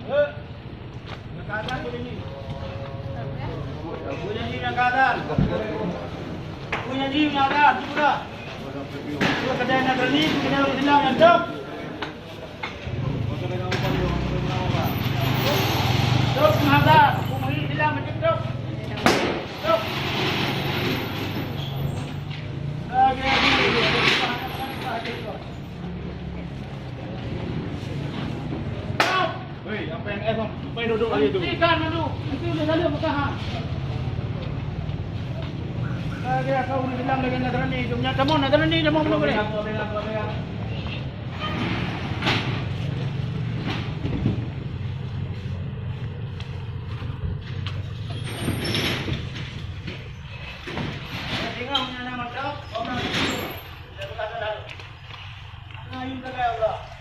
Keadaan boleh ni. Punya ni yang keadaan. Punya ni yang keadaan. Sudah. Sudah kedai nak berani, kedai orang hilang yang dok. Dok menghadap. Pemahir hilang macam dok. Dok. Lagi. Hei, apa yang bang? Apa yang duduk lagi tu? Ikan madu. Itu dah dalam bertahan. Kira kau ni bilang lagi nak terani. Jomnya kamu nak terani dia mau belum boleh. Tengok punya nama kau. Orang itu. Dia berkata lalu. Ngayu ke Allah.